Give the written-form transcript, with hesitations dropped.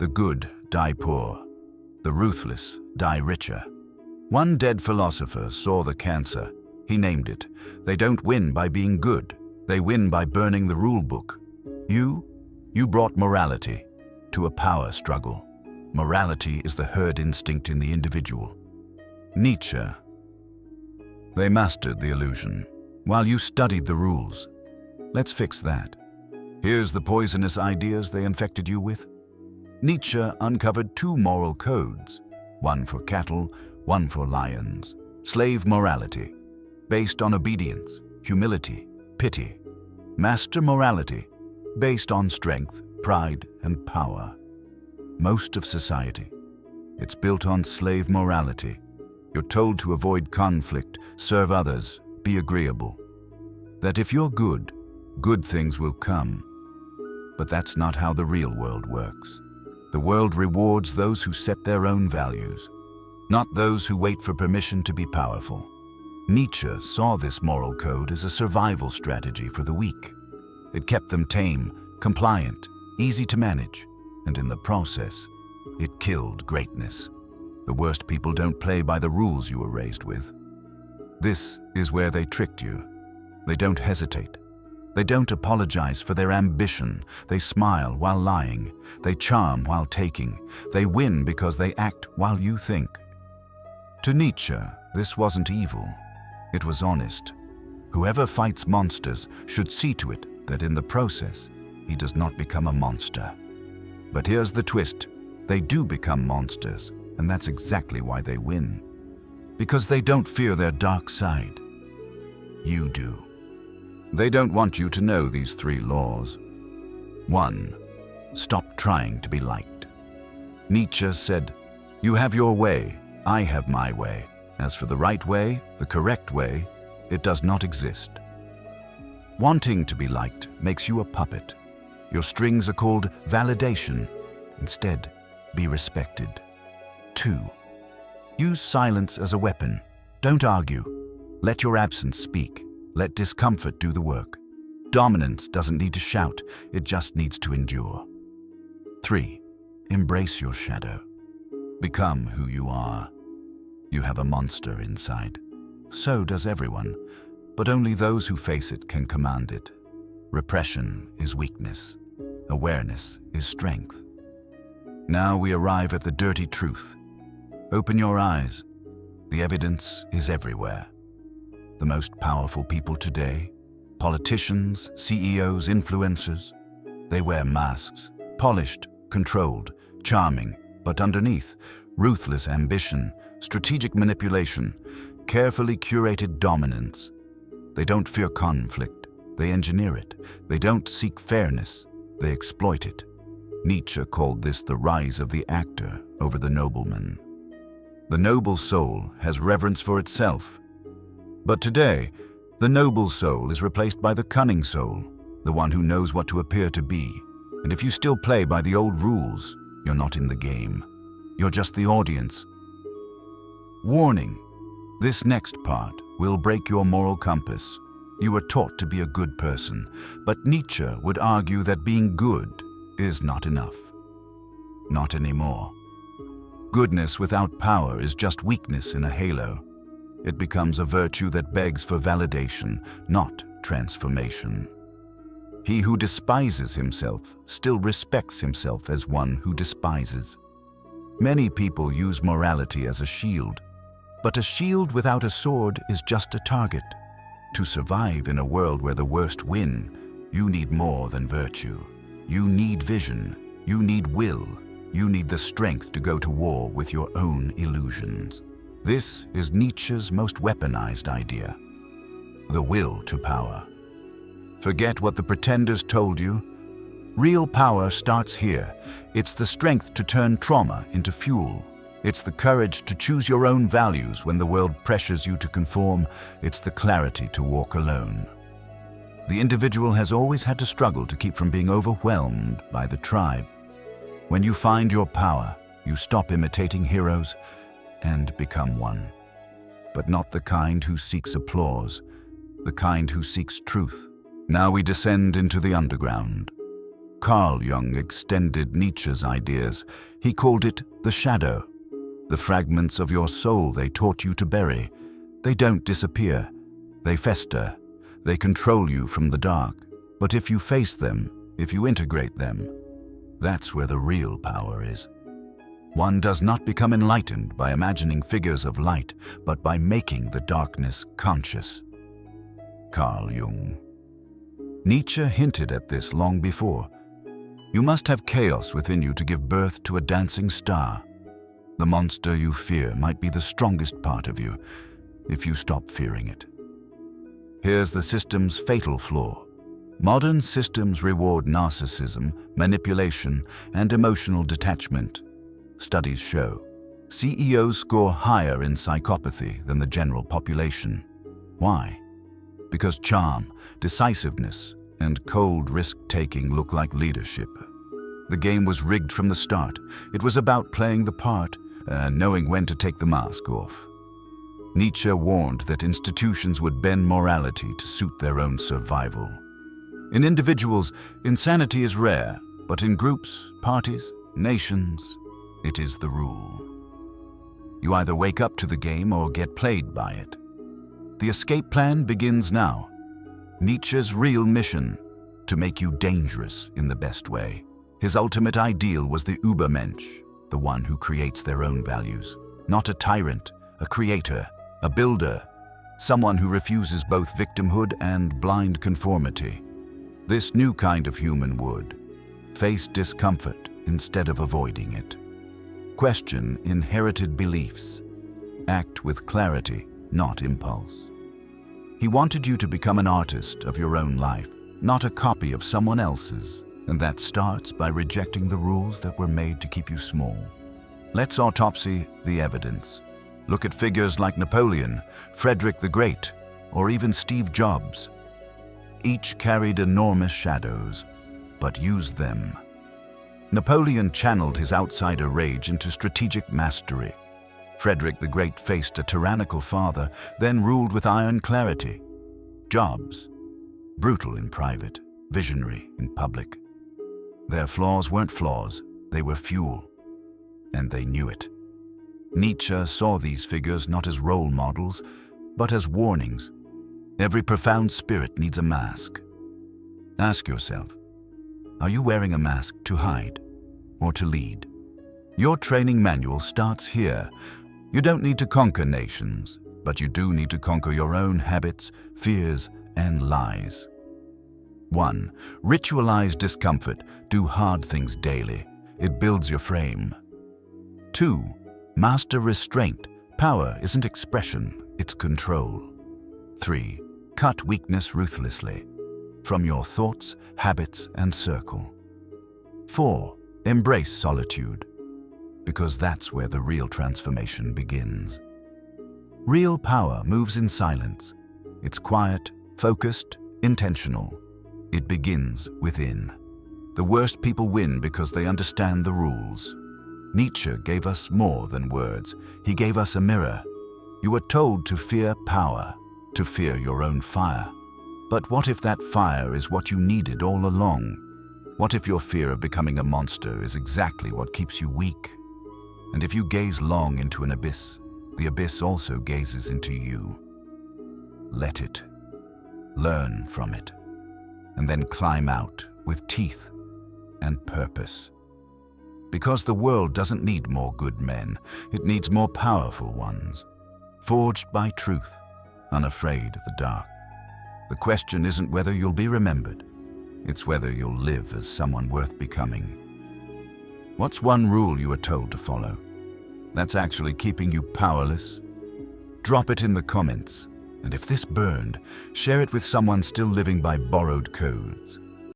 The good die poor. The ruthless die richer. One dead philosopher saw the cancer. He named it. They don't win by being good. They win by burning the rule book. You brought morality to a power struggle. Morality is the herd instinct in the individual. Nietzsche. They mastered the illusion, while you studied the rules. Let's fix that. Here's the poisonous ideas they infected you with. Nietzsche uncovered two moral codes, one for cattle, one for lions. Slave morality, based on obedience, humility, pity. Master morality, based on strength, pride, and power. Most of society, it's built on slave morality. You're told to avoid conflict, serve others, be agreeable. That if you're good, good things will come. But that's not how the real world works. The world rewards those who set their own values, not those who wait for permission to be powerful. Nietzsche saw this moral code as a survival strategy for the weak. It kept them tame, compliant, easy to manage, and in the process, it killed greatness. The worst people don't play by the rules you were raised with. This is where they tricked you. They don't hesitate. They don't apologize for their ambition. They smile while lying. They charm while taking. They win because they act while you think. To Nietzsche, this wasn't evil. It was honest. Whoever fights monsters should see to it that in the process, he does not become a monster. But here's the twist. They do become monsters, and that's exactly why they win. Because they don't fear their dark side. You do. They don't want you to know these three laws. 1. Stop trying to be liked. Nietzsche said, "You have your way, I have my way. As for the right way, the correct way, it does not exist." Wanting to be liked makes you a puppet. Your strings are called validation. Instead, be respected. 2. Use silence as a weapon. Don't argue. Let your absence speak. Let discomfort do the work. Dominance doesn't need to shout, it just needs to endure. 3. Embrace your shadow. Become who you are. You have a monster inside. So does everyone, but only those who face it can command it. Repression is weakness. Awareness is strength. Now we arrive at the dirty truth. Open your eyes. The evidence is everywhere. The most powerful people today, politicians, CEOs, influencers, they wear masks, polished, controlled, charming, but underneath, ruthless ambition, strategic manipulation, carefully curated dominance. They don't fear conflict, they engineer it. They don't seek fairness, they exploit it. Nietzsche called this the rise of the actor over the nobleman. The noble soul has reverence for itself. But today, the noble soul is replaced by the cunning soul, the one who knows what to appear to be. And if you still play by the old rules, you're not in the game. You're just the audience. Warning, this next part will break your moral compass. You were taught to be a good person, but Nietzsche would argue that being good is not enough. Not anymore. Goodness without power is just weakness in a halo. It becomes a virtue that begs for validation, not transformation. He who despises himself still respects himself as one who despises. Many people use morality as a shield, but a shield without a sword is just a target. To survive in a world where the worst win, you need more than virtue. You need vision, you need will, you need the strength to go to war with your own illusions. This is Nietzsche's most weaponized idea, the will to power. Forget what the pretenders told you. Real power starts here. It's the strength to turn trauma into fuel. It's the courage to choose your own values when the world pressures you to conform. It's the clarity to walk alone. The individual has always had to struggle to keep from being overwhelmed by the tribe. When you find your power, you stop imitating heroes and become one. But not the kind who seeks applause, the kind who seeks truth. Now we descend into the underground. Carl Jung extended Nietzsche's ideas. He called it the shadow. The fragments of your soul they taught you to bury. They don't disappear. They fester. They control you from the dark. But if you face them, if you integrate them, that's where the real power is. One does not become enlightened by imagining figures of light, but by making the darkness conscious. Carl Jung. Nietzsche hinted at this long before. You must have chaos within you to give birth to a dancing star. The monster you fear might be the strongest part of you, if you stop fearing it. Here's the system's fatal flaw. Modern systems reward narcissism, manipulation, and emotional detachment. Studies show CEOs score higher in psychopathy than the general population. Why? Because charm, decisiveness, and cold risk-taking look like leadership. The game was rigged from the start. It was about playing the part and knowing when to take the mask off. Nietzsche warned that institutions would bend morality to suit their own survival. In individuals, insanity is rare, but in groups, parties, nations, it is the rule. You either wake up to the game or get played by it. The escape plan begins now. Nietzsche's real mission, to make you dangerous in the best way. His ultimate ideal was the Übermensch, the one who creates their own values. Not a tyrant, a creator, a builder, someone who refuses both victimhood and blind conformity. This new kind of human would face discomfort instead of avoiding it. Question inherited beliefs. Act with clarity, not impulse. He wanted you to become an artist of your own life, not a copy of someone else's, and that starts by rejecting the rules that were made to keep you small. Let's autopsy the evidence. Look at figures like Napoleon, Frederick the Great, or even Steve Jobs. Each carried enormous shadows, but used them. Napoleon channeled his outsider rage into strategic mastery. Frederick the Great faced a tyrannical father, then ruled with iron clarity. Jobs, brutal in private, visionary in public. Their flaws weren't flaws, they were fuel, and they knew it. Nietzsche saw these figures not as role models, but as warnings. Every profound spirit needs a mask. Ask yourself, are you wearing a mask to hide or to lead? Your training manual starts here. You don't need to conquer nations, but you do need to conquer your own habits, fears, and lies. 1. Ritualize discomfort. Do hard things daily. It builds your frame. 2. Master restraint. Power isn't expression, it's control. 3. Cut weakness ruthlessly, from your thoughts, habits, and circle. 4. Embrace solitude, because that's where the real transformation begins. Real power moves in silence. It's quiet, focused, intentional. It begins within. The worst people win because they understand the rules. Nietzsche gave us more than words. He gave us a mirror. You were told to fear power, to fear your own fire. But what if that fire is what you needed all along? What if your fear of becoming a monster is exactly what keeps you weak? And if you gaze long into an abyss, the abyss also gazes into you. Let it. Learn from it. And then climb out with teeth and purpose. Because the world doesn't need more good men, it needs more powerful ones, forged by truth, unafraid of the dark. The question isn't whether you'll be remembered, it's whether you'll live as someone worth becoming. What's one rule you were told to follow that's actually keeping you powerless? Drop it in the comments, and if this burned, share it with someone still living by borrowed codes.